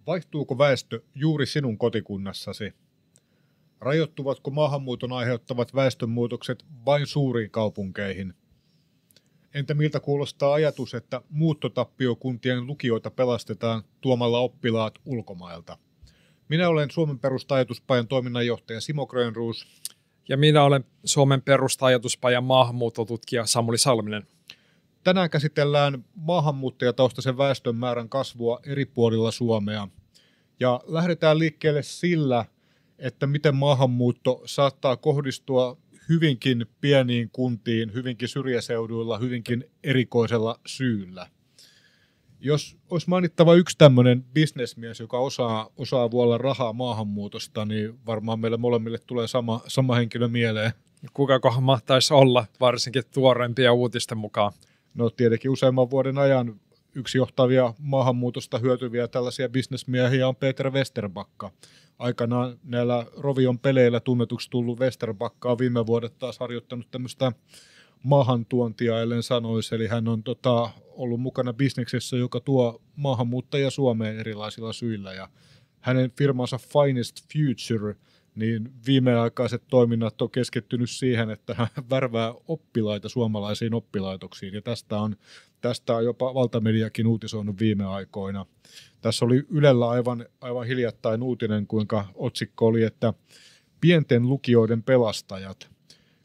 Vaihtuuko väestö juuri sinun kotikunnassasi? Rajoittuvatko maahanmuuton aiheuttavat väestönmuutokset vain suuriin kaupunkeihin? Entä miltä kuulostaa ajatus, että muuttotappiokuntien lukioita pelastetaan tuomalla oppilaat ulkomailta? Minä olen Suomen Perustajatuspajan toiminnanjohtaja Simo Grönroos. Ja minä olen Suomen Perustajatuspajan maahanmuuttotutkija Samuli Salminen. Tänään käsitellään maahanmuuttajataustaisen väestön määrän kasvua eri puolilla Suomea. Ja lähdetään liikkeelle sillä, että miten maahanmuutto saattaa kohdistua hyvinkin pieniin kuntiin, hyvinkin syrjäseuduilla, hyvinkin erikoisella syyllä. Jos olisi mainittava yksi tämmöinen bisnesmies, joka osaa vuolla rahaa maahanmuutosta, niin varmaan meille molemmille tulee sama henkilö mieleen. Kukakohan mahtaisi olla, varsinkin tuoreempia uutisten mukaan? No tietenkin useamman vuoden ajan yksi johtavia maahanmuutosta hyötyviä tällaisia bisnesmiehiä on Peter Vesterbacka. Aikanaan näillä Rovion peleillä tunnetuksi tullut Vesterbacka on viime vuodet taas harjoittanut tämmöistä maahantuontia, ellen sanoisi. Eli hän on ollut mukana bisneksessä, joka tuo maahanmuuttajia Suomeen erilaisilla syillä. Ja hänen firmansa Finest Future, niin viimeaikaiset toiminnat on keskittynyt siihen, että hän värvää oppilaita suomalaisiin oppilaitoksiin. Ja tästä on jopa valtamediakin uutisoinut viime aikoina. Tässä oli Ylellä aivan hiljattain uutinen, kuinka otsikko oli, että pienten lukioiden pelastajat.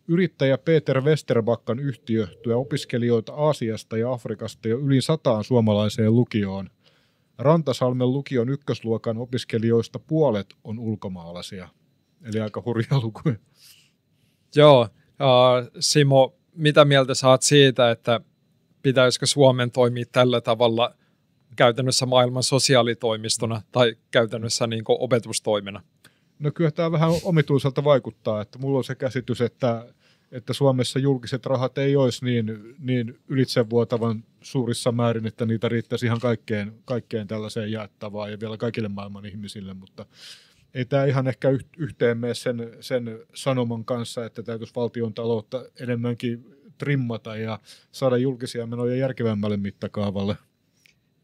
Yrittäjä Peter Vesterbackan yhtiö tuo opiskelijoita Aasiasta ja Afrikasta jo yli 100 suomalaiseen lukioon. Rantasalmen lukion ykkösluokan opiskelijoista puolet on ulkomaalaisia. Eli aika hurja lukuja. Joo, Simo, mitä mieltä saat siitä, että pitäisikö Suomen toimia tällä tavalla käytännössä maailman sosiaalitoimistona tai käytännössä niin kuin opetustoimena? No kyllä tämä vähän omituiselta vaikuttaa, että mulla on se käsitys, että Suomessa julkiset rahat ei olisi niin ylitsevuotavan suurissa määrin, että niitä riittäisi ihan kaikkeen tällaiseen jaettavaan ja vielä kaikille maailman ihmisille, mutta ei tämä ihan ehkä yhteen mene sen sanoman kanssa, että täytyisi valtion taloutta enemmänkin trimmata ja saada julkisia menoja järkevämmälle mittakaavalle.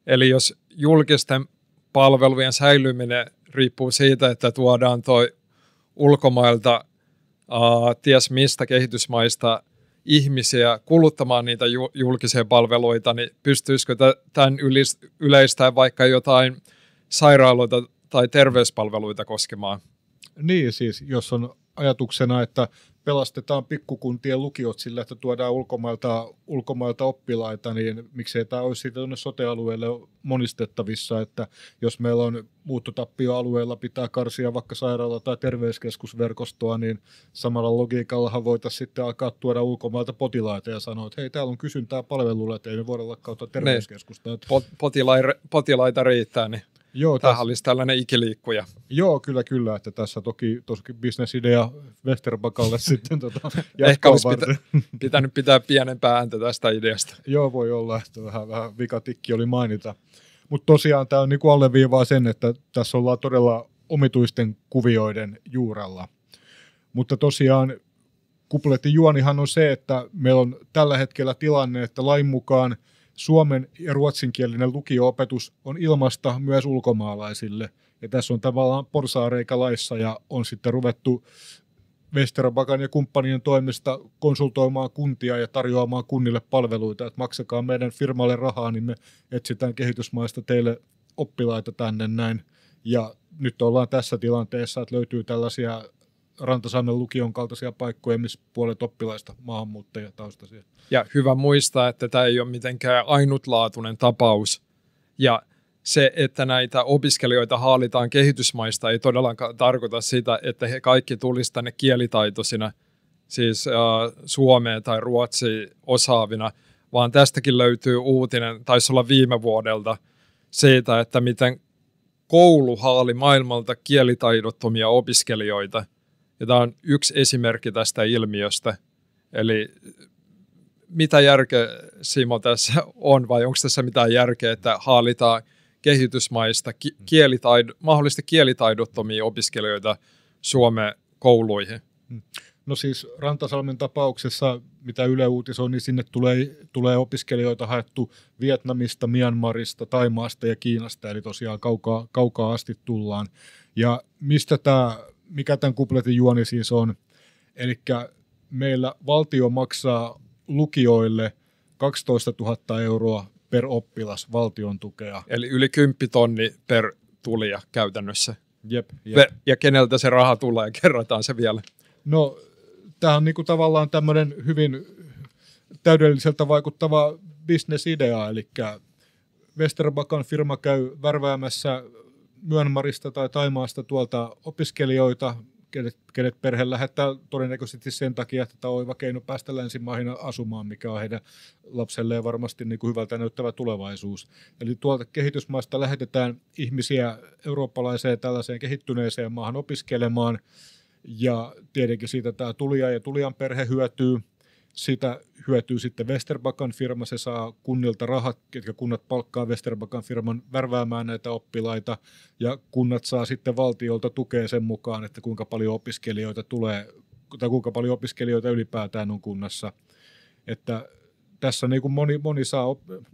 Eli jos julkisten palvelujen säilyminen riippuu siitä, että tuodaan toi ulkomailta ties mistä kehitysmaista ihmisiä kuluttamaan niitä julkisia palveluita, niin pystyisikö tämän yleistää vaikka jotain sairaaloita tai terveyspalveluita koskemaan? Niin siis, jos on ajatuksena, että pelastetaan pikkukuntien lukiot sillä, että tuodaan ulkomailta oppilaita, niin miksei tämä olisi siitä tuonne sote-alueelle monistettavissa, että jos meillä on muuttotappioalueella pitää karsia vaikka sairaala- tai terveyskeskusverkostoa, niin samalla logiikallahan voitaisiin sitten alkaa tuoda ulkomailta potilaita ja sanoa, että hei, täällä on kysyntää palvelulle, että ei me voida lakkauttaa terveyskeskusta. Potilaita riittää, niin joo, tämähän olisi tällainen ikiliikkuja. Joo, kyllä, että tässä toki bisnesidea Vesterbackalle sitten ehkä olisi pitänyt pitää pienempää ääntä tästä ideasta. Joo, voi olla, että vähän vikatikki oli mainita. Mutta tosiaan tämä on niin kuin alleviivaa sen, että tässä ollaan todella omituisten kuvioiden juurella. Mutta tosiaan kupletin juonihan on se, että meillä on tällä hetkellä tilanne, että lain mukaan suomen- ja ruotsinkielinen lukio-opetus on ilmasta myös ulkomaalaisille. Ja tässä on tavallaan porsaareikä laissa ja on sitten ruvettu Vesterbackan ja kumppanien toimesta konsultoimaan kuntia ja tarjoamaan kunnille palveluita, että maksakaa meidän firmalle rahaa, niin me etsitään kehitysmaista teille oppilaita tänne näin. Ja nyt ollaan tässä tilanteessa, että löytyy tällaisia Rantasalmen lukion kaltaisia paikkoja, missä puolet oppilaista maahanmuuttajataustaisia. Ja hyvä muistaa, että tämä ei ole mitenkään ainutlaatuinen tapaus. Ja se, että näitä opiskelijoita haalitaan kehitysmaista, ei todellakaan tarkoita sitä, että he kaikki tulisivat tänne kielitaitoisina, siis suomea tai ruotsia osaavina, vaan tästäkin löytyy uutinen, taisi olla viime vuodelta, siitä, että miten koulu haali maailmalta kielitaidottomia opiskelijoita. Ja tämä on yksi esimerkki tästä ilmiöstä. Eli mitä järkeä, Simo, tässä on, vai onko tässä mitään järkeä, että haalitaan kehitysmaista mahdollisesti kielitaidottomia opiskelijoita Suomen kouluihin? No siis Rantasalmen tapauksessa, mitä Yle uutisoi, niin sinne tulee opiskelijoita haettu Vietnamista, Myanmarista, Thaimaasta ja Kiinasta, eli tosiaan kaukaa asti tullaan. Ja mikä tämän kupletin juoni siis on? Eli meillä valtio maksaa lukioille 12 000 euroa per oppilas valtion tukea. Eli yli 10 000 per tulija käytännössä. Jep. Ja keneltä se raha tulee, kerrotaan se vielä. No, tämä on niinku tavallaan tämmöinen hyvin täydelliseltä vaikuttava bisnesidea, eli Vesterbackan firma käy värväämässä Myanmarista tai Thaimaasta tuolta opiskelijoita, kenet perhe lähettää todennäköisesti sen takia, että tämä on oiva keino päästä länsimaihin asumaan, mikä on heidän lapselleen varmasti niin kuin hyvältä näyttävä tulevaisuus. Eli tuolta kehitysmaista lähetetään ihmisiä eurooppalaiseen tällaiseen kehittyneeseen maahan opiskelemaan, ja tietenkin siitä tämä tulija ja tulijan perhe hyötyy. Siitä hyötyy sitten Vesterbackan firma, se saa kunnilta rahat, ketkä kunnat palkkaa Vesterbackan firman värväämään näitä oppilaita, ja kunnat saa sitten valtiolta tukea sen mukaan, että kuinka paljon opiskelijoita tulee, tai kuinka paljon opiskelijoita ylipäätään on kunnassa. Että tässä niin kuin moni saa,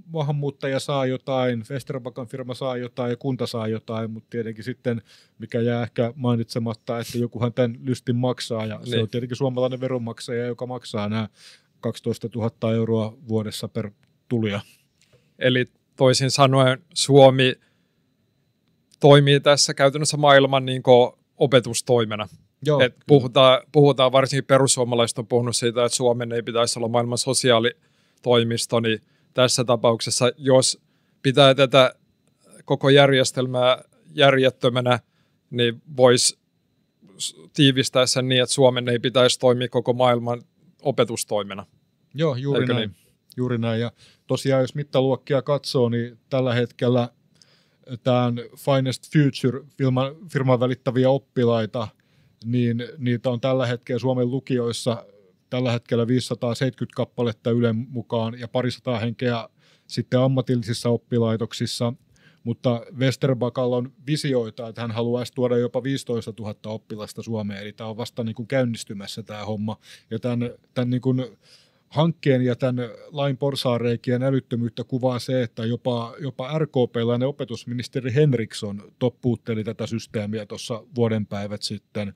maahanmuuttaja saa jotain, Vesterbackan firma saa jotain ja kunta saa jotain, mutta tietenkin sitten, mikä jää ehkä mainitsematta, että jokuhan tämän lystin maksaa, ja se on tietenkin suomalainen veronmaksaja, joka maksaa nämä 12 000 euroa vuodessa per tulija. Eli toisin sanoen Suomi toimii tässä käytännössä maailman niin kuin opetustoimena. Joo, puhutaan, varsinkin perussuomalaiset on puhunut siitä, että Suomen ei pitäisi olla maailman sosiaalitoimisto, niin tässä tapauksessa, jos pitää tätä koko järjestelmää järjettömänä, niin voisi tiivistää sen niin, että Suomen ei pitäisi toimia koko maailman opetustoimena. Joo, juuri näin. Ja tosiaan, jos mittaluokkia katsoo, niin tällä hetkellä tämän Finest Future-firman välittäviä oppilaita, niin niitä on tällä hetkellä Suomen lukioissa tällä hetkellä 570 kappaletta Ylen mukaan ja 200 henkeä sitten ammatillisissa oppilaitoksissa, mutta Vesterbacalla on visioita, että hän haluaisi tuoda jopa 15 000 oppilasta Suomeen, eli tämä on vasta niin kuin käynnistymässä tämä homma, ja tämän niin kuin hankkeen ja tämän lain porsaanreikien älyttömyyttä kuvaa se, että jopa RKP-läinen opetusministeri Henriksson toppuutteli tätä systeemiä tuossa vuodenpäivät sitten.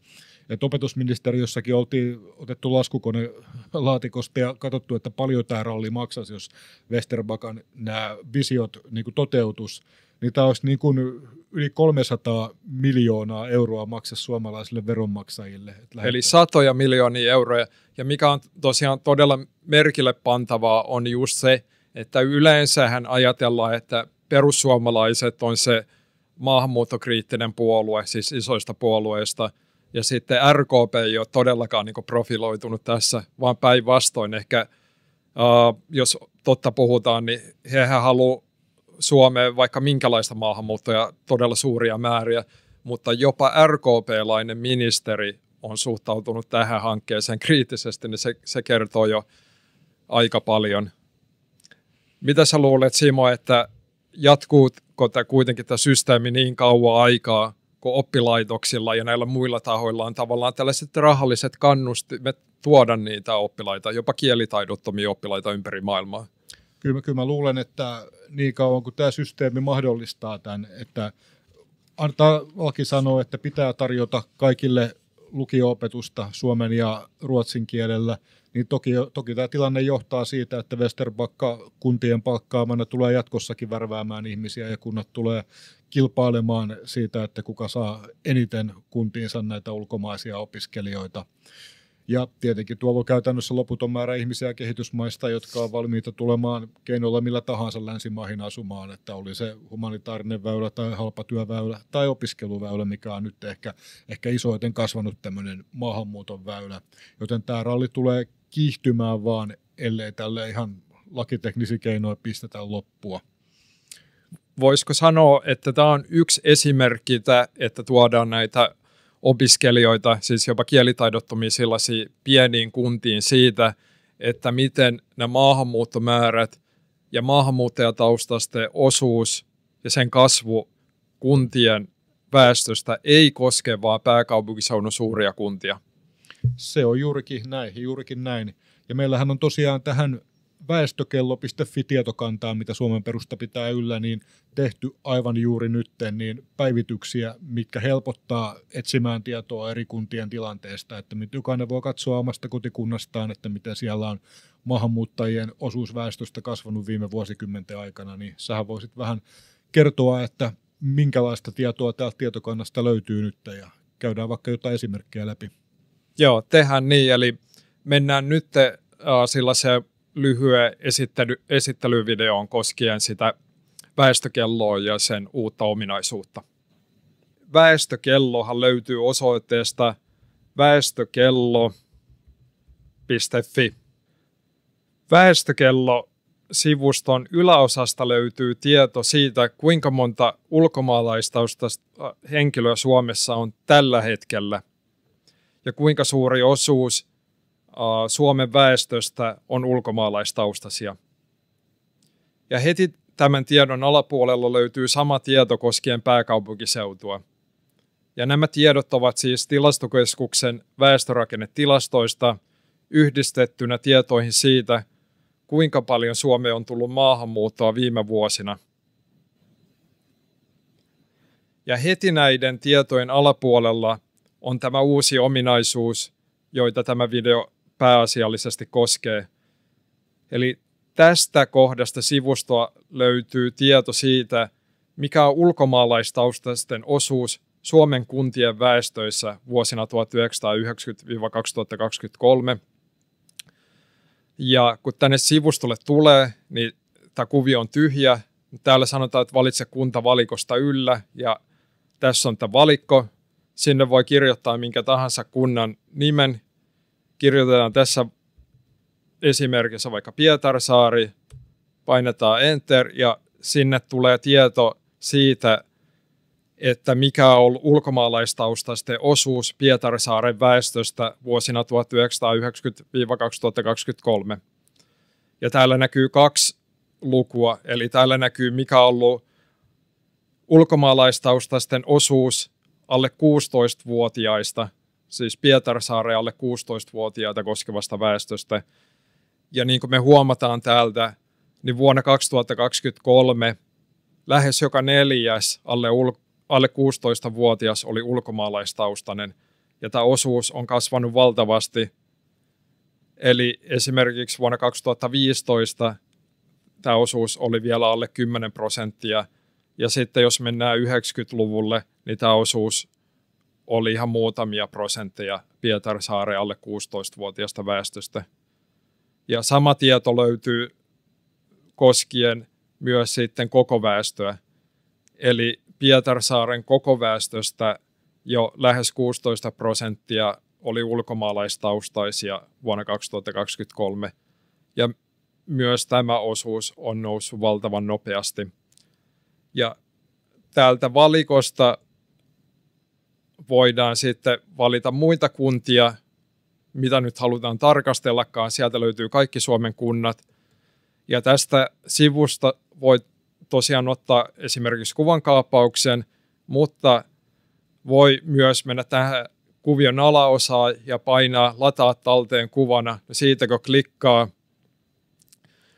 Et opetusministeriössäkin oltiin otettu laskukone laatikosta ja katsottu, että paljon tämä ralli maksaisi, jos Vesterbackan nämä visiot niin kuin toteutus. Niin tämä olisi niin kuin yli 300 miljoonaa euroa maksaisi suomalaisille veronmaksajille. Eli satoja miljoonia euroja. Ja mikä on tosiaan todella merkille pantavaa on just se, että yleensähän ajatellaan, että perussuomalaiset on se maahanmuuttokriittinen puolue, siis isoista puolueista, ja sitten RKP ei ole todellakaan niin kuin profiloitunut tässä, vaan päinvastoin ehkä, jos totta puhutaan, niin hehän haluaa Suomeen vaikka minkälaista maahanmuuttoa, todella suuria määriä, mutta jopa RKP-lainen ministeri on suhtautunut tähän hankkeeseen kriittisesti, niin se kertoo jo aika paljon. Mitä sä luulet, Simo, että jatkuuko kuitenkin tämä systeemi niin kauan aikaa, kun oppilaitoksilla ja näillä muilla tahoilla on tavallaan tällaiset rahalliset kannustimet tuoda niitä oppilaita, jopa kielitaidottomia oppilaita ympäri maailmaa? Kyllä mä luulen, että niin kauan kuin tämä systeemi mahdollistaa tämän, että laki sanoo, että pitää tarjota kaikille lukio-opetusta suomen ja ruotsin kielellä, niin toki tämä tilanne johtaa siitä, että Vesterbacka kuntien palkkaamana tulee jatkossakin värväämään ihmisiä ja kunnat tulee kilpailemaan siitä, että kuka saa eniten kuntiinsa näitä ulkomaisia opiskelijoita. Ja tietenkin tuolla on käytännössä loputon määrä ihmisiä kehitysmaista, jotka on valmiita tulemaan keinoilla millä tahansa länsimaihin asumaan, että oli se humanitaarinen väylä tai halpa työväylä tai opiskeluväylä, mikä on nyt ehkä isoiten kasvanut tämmöinen maahanmuuton väylä. Joten tämä ralli tulee kiihtymään vaan, ellei tälle ihan lakiteknisiä keinoja pistetä loppua. Voisiko sanoa, että tämä on yksi esimerkki, että tuodaan näitä opiskelijoita, siis jopa kielitaidottomia sellaisia pieniin kuntiin siitä, että miten nämä maahanmuuttomäärät ja maahanmuuttajataustaisten osuus ja sen kasvu kuntien väestöstä ei koske vaan pääkaupunkiseudun suuria kuntia. Se on juurikin näin. Ja meillähän on tosiaan tähän väestökello.fi-tietokantaan, mitä Suomen Perusta pitää yllä, niin tehty aivan juuri nytten niin päivityksiä, mitkä helpottaa etsimään tietoa eri kuntien tilanteesta, että jokainen voi katsoa omasta kotikunnastaan, että miten siellä on maahanmuuttajien osuus väestöstä kasvanut viime vuosikymmenten aikana, niin sähän voisit vähän kertoa, että minkälaista tietoa täältä tietokannasta löytyy nyt, ja käydään vaikka jotain esimerkkejä läpi. Joo, tehdään niin, eli mennään nyt sellaiseen lyhyen esittelyvideoon koskien sitä väestökelloa ja sen uutta ominaisuutta. Väestökellohan löytyy osoitteesta väestökello.fi. Väestökello-sivuston yläosasta löytyy tieto siitä, kuinka monta ulkomaalaistaustaista henkilöä Suomessa on tällä hetkellä ja kuinka suuri osuus Suomen väestöstä on ulkomaalaistaustaisia. Ja heti tämän tiedon alapuolella löytyy sama tieto koskien pääkaupunkiseutua. Ja nämä tiedot ovat siis Tilastokeskuksen väestörakennetilastoista yhdistettynä tietoihin siitä, kuinka paljon Suomeen on tullut maahanmuuttoa viime vuosina. Ja heti näiden tietojen alapuolella on tämä uusi ominaisuus, joita tämä video pääasiallisesti koskee. Eli tästä kohdasta sivustoa löytyy tieto siitä, mikä on ulkomaalaistaustaisten osuus Suomen kuntien väestöissä vuosina 1990-2023. Ja kun tänne sivustolle tulee, niin tämä kuvio on tyhjä. Täällä sanotaan, että valitse kunta valikosta yllä, ja tässä on tämä valikko. Sinne voi kirjoittaa minkä tahansa kunnan nimen. Kirjoitetaan tässä esimerkissä vaikka Pietarsaari, painetaan Enter ja sinne tulee tieto siitä, että mikä on ollut ulkomaalaistaustaisten osuus Pietarsaaren väestöstä vuosina 1990-2023. Ja täällä näkyy 2 lukua, eli täällä näkyy mikä on ollut ulkomaalaistaustaisten osuus alle 16-vuotiaista, siis Pietarsaaren alle 16-vuotiaita koskevasta väestöstä. Ja niin kuin me huomataan täältä, niin vuonna 2023 lähes joka 4. alle 16-vuotias oli ulkomaalaistaustainen, ja tämä osuus on kasvanut valtavasti. Eli esimerkiksi vuonna 2015 tämä osuus oli vielä alle 10%, ja sitten jos mennään 90-luvulle, niin tämä osuus oli ihan muutamia prosentteja Pietarsaaren alle 16-vuotiaasta väestöstä. Ja sama tieto löytyy koskien myös sitten koko väestöä. Eli Pietarsaaren koko väestöstä jo lähes 16% oli ulkomaalaistaustaisia vuonna 2023. Ja myös tämä osuus on noussut valtavan nopeasti. Ja täältä valikosta voidaan sitten valita muita kuntia, mitä nyt halutaan tarkastellakaan. Sieltä löytyy kaikki Suomen kunnat. Ja tästä sivusta voi tosiaan ottaa esimerkiksi kuvankaappauksen, mutta voi myös mennä tähän kuvion alaosaan ja painaa lataa talteen kuvana. Ja siitä kun klikkaa,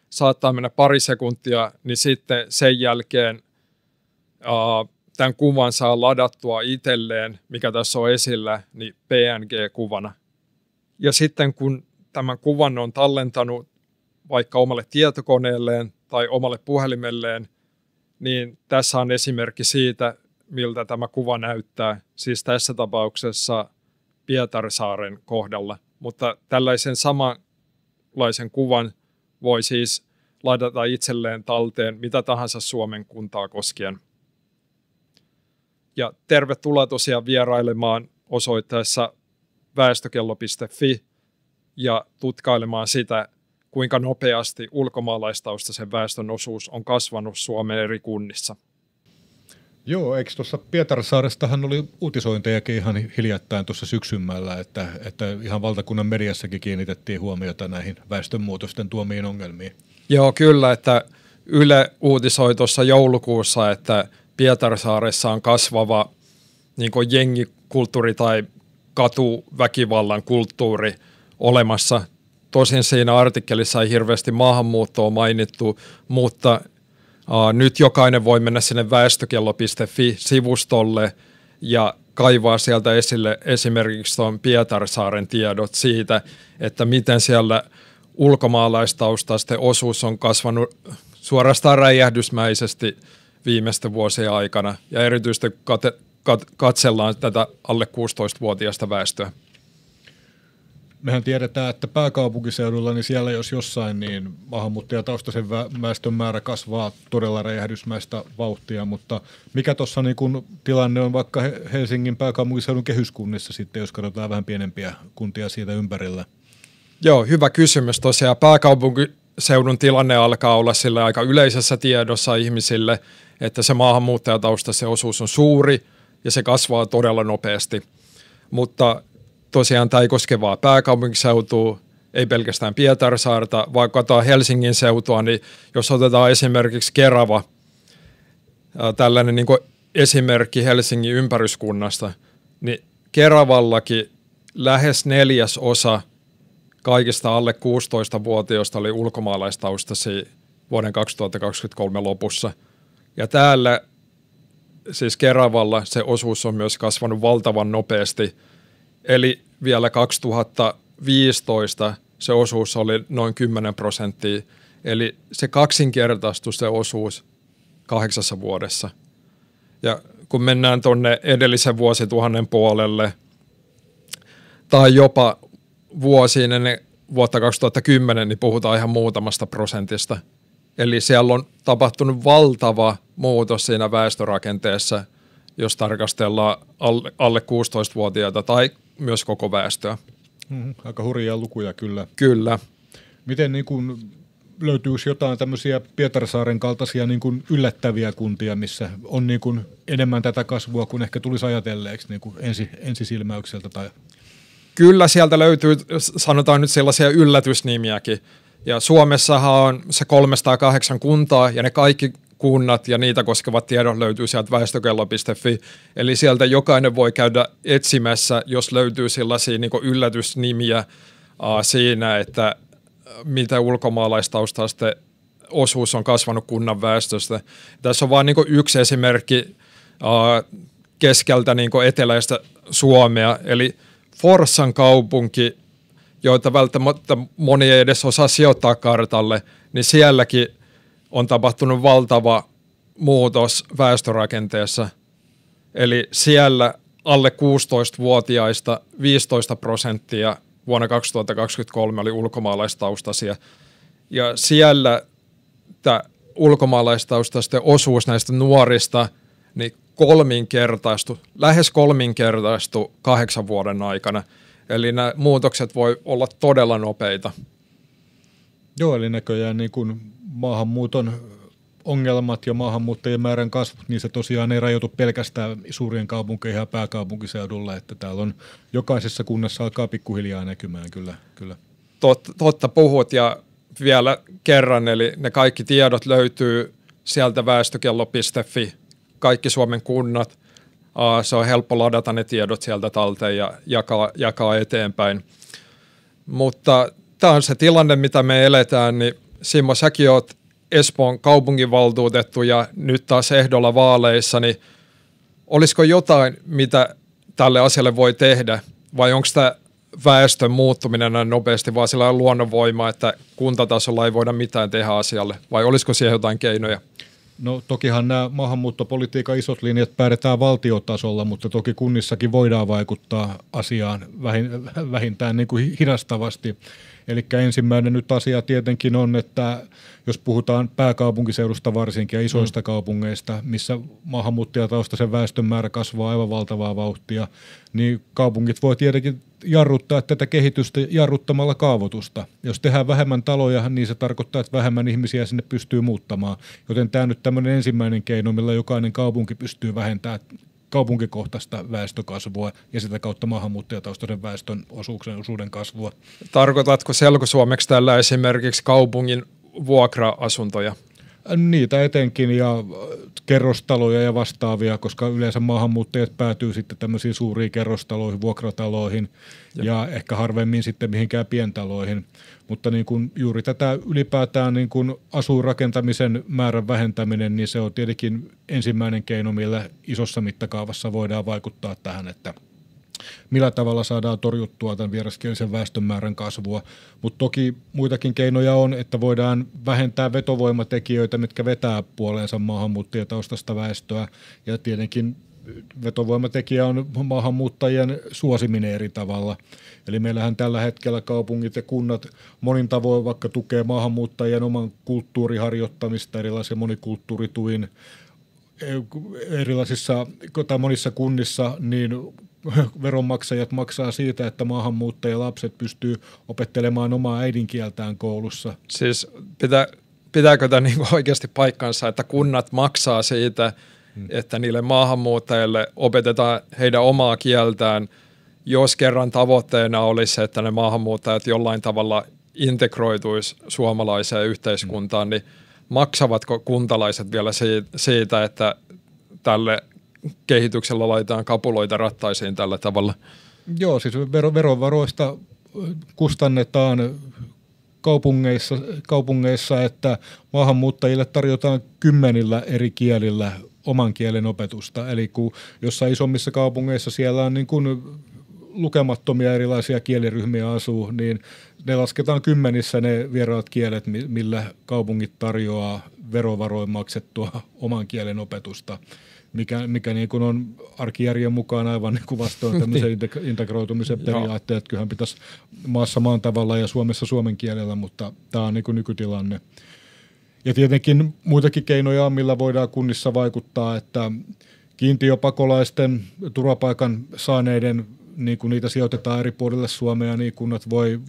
saattaa mennä pari sekuntia, niin sitten sen jälkeen tämän kuvan saa ladattua itselleen, mikä tässä on esillä, niin PNG-kuvana. Ja sitten kun tämän kuvan on tallentanut vaikka omalle tietokoneelleen tai omalle puhelimelleen, niin tässä on esimerkki siitä, miltä tämä kuva näyttää, siis tässä tapauksessa Pietarsaaren kohdalla. Mutta tällaisen samanlaisen kuvan voi siis ladata itselleen talteen mitä tahansa Suomen kuntaa koskien. Ja tervetuloa tosiaan vierailemaan osoitteessa väestökello.fi ja tutkailemaan sitä, kuinka nopeasti ulkomaalaistaustaisen väestön osuus on kasvanut Suomen eri kunnissa. Joo, eikö tuossa Pietarsaarestahan oli uutisointejakin ihan hiljattain tuossa syksymällä, että ihan valtakunnan mediassakin kiinnitettiin huomiota näihin väestönmuutosten tuomiin ongelmiin. Joo, kyllä, että Yle uutisoi tuossa joulukuussa, että Pietarsaaressa on kasvava niin kuin jengikulttuuri tai katuväkivallan kulttuuri olemassa. Tosin siinä artikkelissa ei hirveästi maahanmuuttoa mainittu, mutta nyt jokainen voi mennä sinne väestökello.fi-sivustolle ja kaivaa sieltä esille esimerkiksi tuon Pietarsaaren tiedot siitä, että miten siellä ulkomaalaistaustaisten osuus on kasvanut suorastaan räjähdysmäisesti viimeisten vuosien aikana, ja erityisesti katsellaan tätä alle 16-vuotiaista väestöä. Mehän tiedetään, että pääkaupunkiseudulla, niin siellä jos jossain, niin maahanmuuttajataustaisen väestön määrä kasvaa todella räjähdysmäistä vauhtia, mutta mikä tuossa niin kun tilanne on vaikka Helsingin pääkaupunkiseudun kehyskunnissa sitten, jos katsotaan vähän pienempiä kuntia siitä ympärillä? Joo, hyvä kysymys. Tosiaan pääkaupunkiseudun tilanne alkaa olla sille aika yleisessä tiedossa ihmisille, että se maahanmuuttajataustaisen osuus on suuri ja se kasvaa todella nopeasti, mutta tosiaan tämä ei koske vaan pääkaupunkiseutua, ei pelkästään Pietarsaarta, vaan katsotaan Helsingin seutua, niin jos otetaan esimerkiksi Kerava, tällainen niin kuin esimerkki Helsingin ympäryskunnasta, niin Keravallakin lähes 1/4 kaikista alle 16-vuotiaista oli ulkomaalaistaustaisia vuoden 2023 lopussa. Ja täällä, siis Keravalla, se osuus on myös kasvanut valtavan nopeasti. Eli vielä 2015 se osuus oli noin 10%, eli se kaksinkertaistui se osuus 8 vuodessa. Ja kun mennään tuonne edellisen vuosituhannen puolelle, tai jopa vuosiin ennen vuotta 2010, niin puhutaan ihan muutamasta prosentista. Eli siellä on tapahtunut valtava muutos siinä väestörakenteessa, jos tarkastellaan alle 16-vuotiaita tai myös koko väestöä. Aika hurjia lukuja kyllä. Kyllä. Miten niin kun löytyisi jotain tämmöisiä Pietarsaaren kaltaisia niin kun yllättäviä kuntia, missä on niin kun enemmän tätä kasvua kuin ehkä tulisi ajatelleeksi niin kun ensisilmäykseltä? Tai... Kyllä sieltä löytyy, sanotaan nyt sellaisia yllätysnimiäkin. Ja Suomessahan on se 308 kuntaa ja ne kaikki kunnat ja niitä koskevat tiedot löytyy sieltä väestökello.fi. Eli sieltä jokainen voi käydä etsimässä, jos löytyy sellaisia niin kuin yllätysnimiä siinä, että mitä ulkomaalaistaustaisten osuus on kasvanut kunnan väestöstä. Tässä on vain niin kuin yksi esimerkki keskeltä niin kuin eteläistä Suomea, eli Forssan kaupunki, joita välttämättä moni ei edes osaa sijoittaa kartalle, niin sielläkin on tapahtunut valtava muutos väestörakenteessa. Eli siellä alle 16-vuotiaista 15% vuonna 2023 oli ulkomaalaistaustaisia. Ja siellä tämä ulkomaalaistaustaisten osuus näistä nuorista niin lähes kolminkertaistui 8 vuoden aikana. Eli nämä muutokset voi olla todella nopeita. Joo, eli näköjään niin kuin maahanmuuton ongelmat ja maahanmuuttajien määrän kasvut, niin se tosiaan ei rajoitu pelkästään suurien kaupunkeihin ja pääkaupunkiseudulla, että täällä on jokaisessa kunnassa alkaa pikkuhiljaa näkymään kyllä. Totta puhut, ja vielä kerran, eli ne kaikki tiedot löytyy sieltä väestökello.fi, kaikki Suomen kunnat. Se on helppo ladata ne tiedot sieltä talteen ja jakaa eteenpäin. Mutta tämä on se tilanne, mitä me eletään, niin Simmo, säkin oot Espoon kaupunginvaltuutettu ja nyt taas ehdolla vaaleissa, niin olisiko jotain, mitä tälle asialle voi tehdä, vai onko tämä väestön muuttuminen näin nopeasti vaan sellainen luonnonvoima, että kuntatasolla ei voida mitään tehdä asialle, vai olisiko siihen jotain keinoja? No tokihan nämä maahanmuuttopolitiikan isot linjat päätetään valtiotasolla, mutta toki kunnissakin voidaan vaikuttaa asiaan vähintään niin kuin hidastavasti. Eli ensimmäinen nyt asia tietenkin on, että jos puhutaan pääkaupunkiseudusta varsinkin ja isoista kaupungeista, missä maahanmuuttajataustaisen väestön määrä kasvaa aivan valtavaa vauhtia, niin kaupungit voi tietenkin jarruttaa tätä kehitystä jarruttamalla kaavoitusta. Jos tehdään vähemmän taloja, niin se tarkoittaa, että vähemmän ihmisiä sinne pystyy muuttamaan. Joten tämä nyt tämmöinen ensimmäinen keino, millä jokainen kaupunki pystyy vähentämään kaupunkikohtaista väestökasvua ja sitä kautta maahanmuuttajataustaisen väestön osuuden kasvua. Tarkoitatko selkosuomeksi tällä esimerkiksi kaupungin vuokra-asuntoja? Niitä etenkin ja kerrostaloja ja vastaavia, koska yleensä maahanmuuttajat päätyy sitten tämmöisiin suuriin kerrostaloihin, vuokrataloihin ja ehkä harvemmin sitten mihinkään pientaloihin. Mutta niin kuin juuri tätä ylipäätään niin kuin asuinrakentamisen määrän vähentäminen, niin se on tietenkin ensimmäinen keino, millä isossa mittakaavassa voidaan vaikuttaa tähän, että millä tavalla saadaan torjuttua tämän vieraskielisen väestön määrän kasvua. Mutta toki muitakin keinoja on, että voidaan vähentää vetovoimatekijöitä, mitkä vetää puoleensa maahanmuuttajataustaista väestöä. Ja tietenkin vetovoimatekijä on maahanmuuttajien suosiminen eri tavalla. Eli meillähän tällä hetkellä kaupungit ja kunnat monin tavoin vaikka tukee maahanmuuttajien oman kulttuuriharjoittamista, erilaisia monikulttuurituin erilaisissa tai monissa kunnissa, niin veronmaksajat maksaa siitä, että maahanmuuttajalapset pystyy opettelemaan omaa äidinkieltään koulussa. Siis pitääkö tämä niin oikeasti paikkansa, että kunnat maksaa siitä, että niille maahanmuuttajille opetetaan heidän omaa kieltään, jos kerran tavoitteena olisi, että ne maahanmuuttajat jollain tavalla integroituisi suomalaiseen yhteiskuntaan, niin maksavatko kuntalaiset vielä siitä, että tälle kehityksellä laitetaan kapuloita rattaisiin tällä tavalla? Joo, siis verovaroista kustannetaan kaupungeissa, että maahanmuuttajille tarjotaan 10 eri kielillä oman kielen opetusta. Eli kun jossain isommissa kaupungeissa siellä on niin kuin lukemattomia erilaisia kieliryhmiä asuu, niin ne lasketaan 10 ne vieraat kielet, millä kaupungit tarjoaa verovaroin maksettua oman kielen opetusta, mikä niin kuin on arkijärjen mukaan aivan niin kuin vastoin tämmöisen integroitumisen periaatteet, että kyllähän pitäisi maassa maan tavalla ja Suomessa suomen kielellä, mutta tämä on niin kuin nykytilanne. Ja tietenkin muitakin keinoja on, millä voidaan kunnissa vaikuttaa, että kiintiöpakolaisten, turvapaikan saaneiden, niin kuin niitä sijoitetaan eri puolille Suomea, niin kunnat voi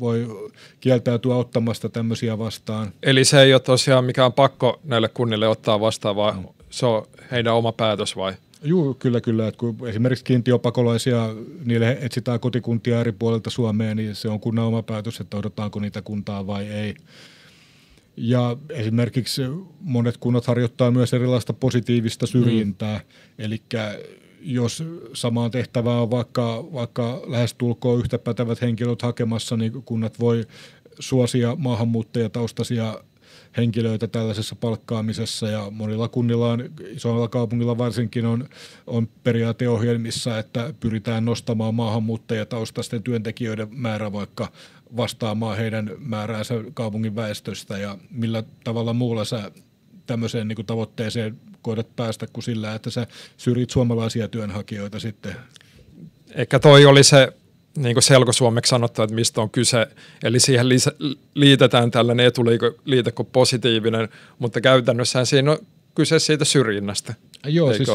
kieltäytyä ottamasta tämmöisiä vastaan. Eli se ei ole tosiaan mikään pakko näille kunnille ottaa vastaan, vaan se on heidän oma päätös vai? Joo, kyllä. Että kun esimerkiksi kiintiöpakolaisia, niille etsitään kotikuntia eri puolilta Suomea, niin se on kunnan oma päätös, että odotetaanko niitä kuntaa vai ei. Ja esimerkiksi monet kunnat harjoittaa myös erilaista positiivista syrjintää, eli jos samaan tehtävään on vaikka lähestulkoon yhtä pätevät henkilöt hakemassa, niin kunnat voi suosia maahanmuuttajataustaisia henkilöitä tällaisessa palkkaamisessa, ja monilla kunnilla isoilla kaupungilla varsinkin on periaateohjelmissa, että pyritään nostamaan maahanmuuttajataustaisten työntekijöiden määrä vaikka vastaamaan heidän määräänsä kaupungin väestöstä, ja millä tavalla muulla sä tämmöiseen niin kuin tavoitteeseen koetat päästä kuin sillä, että sä syrjit suomalaisia työnhakijoita sitten. Ehkä toi oli se niin kuin selkosuomeksi sanottu, että mistä on kyse. Eli siihen liitetään tällainen etuliite kuin positiivinen, mutta käytännössä siinä on kyse siitä syrjinnästä. Joo, siis,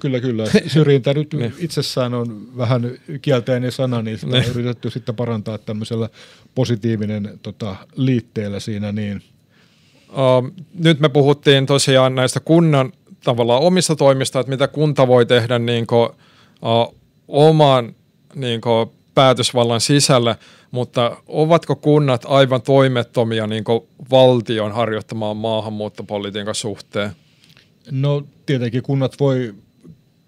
kyllä. Syrjintä nyt itsessään on vähän kielteinen sana, niin sitä on yritetty sitten parantaa tämmöisellä positiivinen liitteellä siinä. Niin. Nyt me puhuttiin tosiaan näistä kunnan tavallaan omista toimista, että mitä kunta voi tehdä niin kuin, oman niin kuin, päätösvallan sisällä, mutta ovatko kunnat aivan toimettomia niin kuin valtion harjoittamaan maahanmuuttopolitiikan suhteen? No tietenkin kunnat voi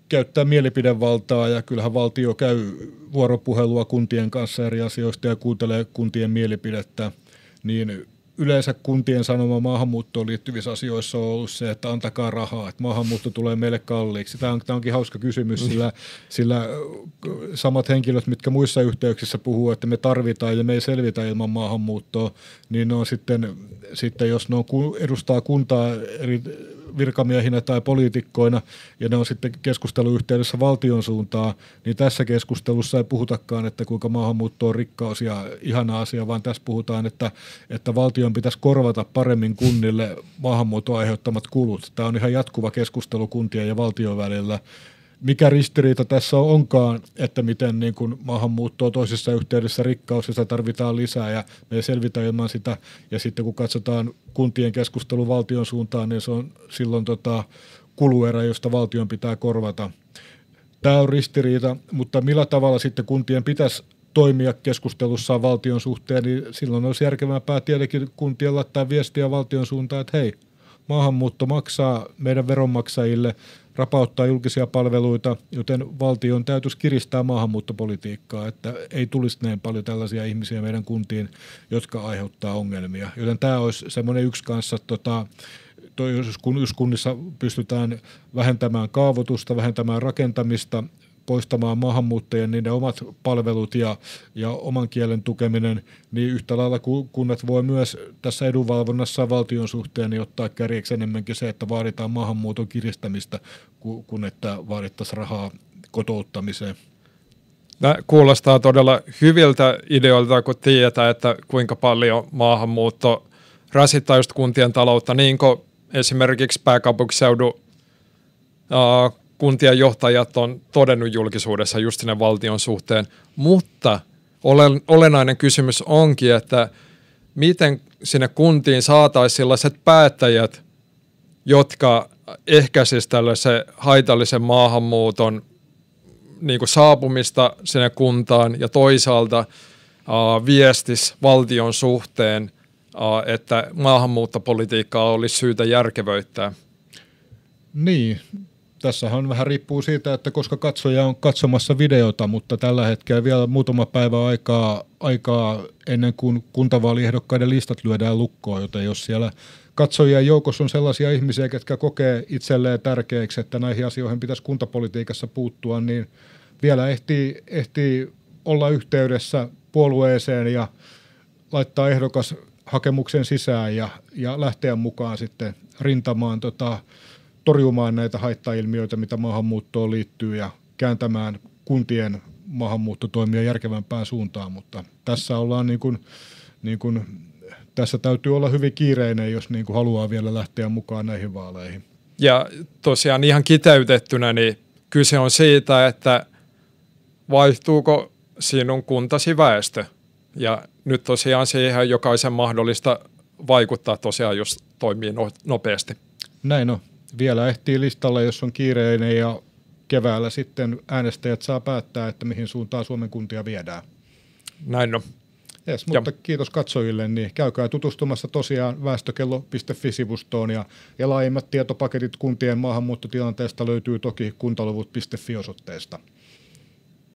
käyttää mielipidevaltaa, ja kyllähän valtio käy vuoropuhelua kuntien kanssa eri asioista ja kuuntelee kuntien mielipidettä, niin yleensä kuntien sanoma maahanmuuttoon liittyvissä asioissa on ollut se, että antakaa rahaa, että maahanmuutto tulee meille kalliiksi. Tämä onkin hauska kysymys, sillä samat henkilöt, mitkä muissa yhteyksissä puhuu, että me tarvitaan ja me ei selvitä ilman maahanmuuttoa, niin ne on sitten jos ne edustaa kuntaa eri virkamiehinä tai poliitikkoina, ja ne on sitten keskusteluyhteydessä valtion suuntaan, niin tässä keskustelussa ei puhutakaan, että kuinka maahanmuutto on rikkaus ja ihana asia, vaan tässä puhutaan, että valtion pitäisi korvata paremmin kunnille maahanmuuton aiheuttamat kulut. Tämä on ihan jatkuva keskustelu kuntien ja valtion välillä. Mikä ristiriita tässä onkaan, että miten niin kuin maahanmuutto on toisessa yhteydessä rikkaus, ja sitä tarvitaan lisää, ja me ei selvitä ilman sitä. Ja sitten kun katsotaan kuntien keskustelu valtion suuntaan, niin se on silloin kuluerä, josta valtion pitää korvata. Tämä on ristiriita, mutta millä tavalla sitten kuntien pitäisi toimia keskustelussaan valtion suhteen, niin silloin olisi järkevämpää tietenkin kuntien laittaa viestiä valtion suuntaan, että hei, maahanmuutto maksaa meidän veronmaksajille, rapauttaa julkisia palveluita, joten valtion täytyisi kiristää maahanmuuttopolitiikkaa, että ei tulisi näin paljon tällaisia ihmisiä meidän kuntiin, jotka aiheuttaa ongelmia. Joten tämä olisi semmoinen yksi kanssa, jos kunnissa pystytään vähentämään kaavoitusta, vähentämään rakentamista, poistamaan maahanmuuttajien niiden omat palvelut ja oman kielen tukeminen, niin yhtä lailla kunnat voi myös tässä edunvalvonnassa valtion suhteen niin ottaa kärjeksi enemmänkin se, että vaaditaan maahanmuuton kiristämistä, kun että vaadittaisiin rahaa kotouttamiseen. Tämä kuulostaa todella hyviltä ideoilta, kun tietää, että kuinka paljon maahanmuutto rasittaa just kuntien taloutta, niin kuin esimerkiksi pääkaupunkiseudun kuntien johtajat on todennut julkisuudessa just sinne valtion suhteen, mutta olennainen kysymys onkin, että miten sinne kuntiin saataisiin sellaiset päättäjät, jotka ehkäisisivät tällaisen haitallisen maahanmuuton niin kuin saapumista sinne kuntaan ja toisaalta viestis valtion suhteen, että maahanmuuttopolitiikkaa olisi syytä järkevöittää. Niin, tässähän vähän riippuu siitä, että koska katsoja on katsomassa videota, mutta tällä hetkellä vielä muutama päivä aikaa ennen kuin kuntavaaliehdokkaiden listat lyödään lukkoon, joten jos siellä katsojien joukossa on sellaisia ihmisiä, jotka kokee itselleen tärkeäksi, että näihin asioihin pitäisi kuntapolitiikassa puuttua, niin vielä ehtii olla yhteydessä puolueeseen ja laittaa ehdokas hakemuksen sisään ja lähteä mukaan sitten rintamaan torjumaan näitä haittailmiöitä, mitä maahanmuuttoon liittyy ja kääntämään kuntien maahanmuuttotoimia järkevämpään suuntaan, mutta tässä ollaan tässä täytyy olla hyvin kiireinen, jos niin kuin haluaa vielä lähteä mukaan näihin vaaleihin. Ja tosiaan ihan kiteytettynä, niin kyse on siitä, että vaihtuuko sinun kuntasi väestö. Ja nyt tosiaan siihen jokaisen mahdollista vaikuttaa tosiaan, jos toimii nopeasti. Näin on. Vielä ehtii listalle, jos on kiireinen ja keväällä sitten äänestäjät saa päättää, että mihin suuntaan Suomen kuntia viedään. Näin on. Yes, mutta kiitos katsojille, niin käykää tutustumassa tosiaan väestökello.fi-sivustoon ja laajemmat tietopaketit kuntien maahanmuuttotilanteesta löytyy toki kuntaluvut.fi-osoitteesta.